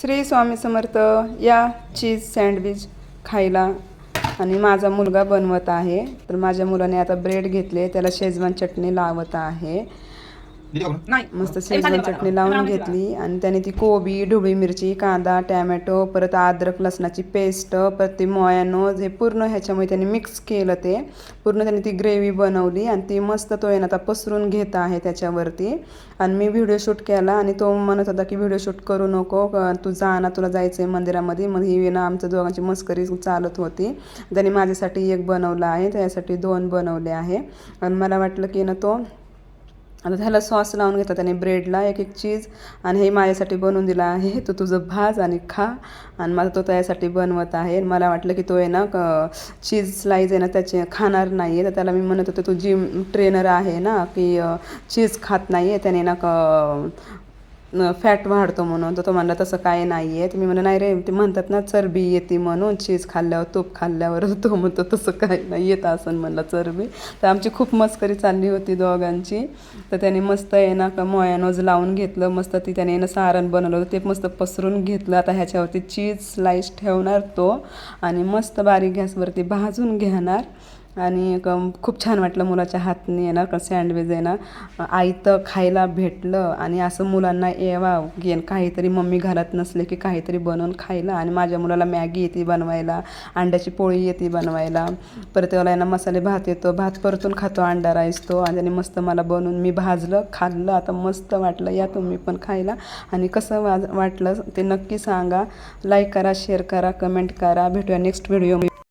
श्री स्वामी समर्थ। या cheese sandwich खायला आणि माझा मुलगा बनवत आहे। तर माझ्या मुलाने आता ब्रेड घेतले, त्याला शेजवान चटणी लावत आहे। मस्त शेजवान चटणी लावून घेतली आणि त्याने ती कोबी, ढोबळी मिरची, कांदा, टॅमॅटो, परत अद्रक लसणाची पेस्ट, परत ती मोयानोज हे पूर्ण ह्याच्यामध्ये त्याने मिक्स केलं। ते पूर्ण त्याने ती ग्रेव्ही बनवली आणि ती मस्त तो आता पसरून घेत आहे त्याच्यावरती। आणि मी व्हिडिओ शूट केला आणि तो म्हणत होता की व्हिडिओ शूट करू नको, तू जा ना, तुला जायचं आहे मंदिरामध्ये। मग ही ना आमच्या दोघांची मस्करी चालत होती। त्याने माझ्यासाठी एक बनवला आहे, त्यासाठी 2 बनवले आहे। आणि मला वाटलं की ना तो आता त्याला सॉस लावून घेतला त्याने ब्रेडला, एक चीज, आणि हे माझ्यासाठी बनवून दिला आहे। तो तुझं भाज आणि खा। आणि माझा तो त्यासाठी बनवत आहे। मला वाटलं की तो आहे ना चीज स्लाइस आहे ना त्याचे खाणार नाही आहे। तर त्याला मी म्हणत होते तो जिम ट्रेनर आहे ना की चीज खात नाही आहे, त्याने ना फॅट वाढतो म्हणून। तर तो म्हणला तसं काय नाही आहे। तुम्ही म्हणलं नाही रे, ते म्हणतात ना चरबी येते म्हणून चीज खाल्ल्यावर, तूप खाल्ल्यावर। तो म्हणतो तसं काय नाही येत असं म्हणलं चरबी। तर आमची खूप मस्करी चालली होती दोघांची। तर त्याने मस्त आहे ना मोयानोज लावून घेतलं, मस्त ती त्याने ना सारण बनवलं होतं ते मस्त पसरून घेतलं। आता ह्याच्यावरती चीज स्लाइस ठेवणार तो आणि मस्त बारीक गॅसवरती भाजून घेणार। आणि खूप छान वाटलं मुलाच्या हातने आहे ना सँडविच आहे ना आयतं खायला भेटलं। आणि असं मुलांना येवा घेन काहीतरी मम्मी घरात नसले की काहीतरी बनवून खायला। आणि माझ्या मुलाला मॅगी येते बनवायला, अंड्याची पोळी येते बनवायला, परत त्याला आहे ना मसाले भात येतो, भात परतून खातो, अंडा राईस तो। आणि त्याने मस्त मला बनवून मी भाजलं, खाल्लं, आता मस्त वाटलं। या तुम्ही पण खायला आणि कसं वाटलं ते नक्की सांगा। लाईक करा, शेअर करा, कमेंट करा। भेटूया नेक्स्ट व्हिडिओ।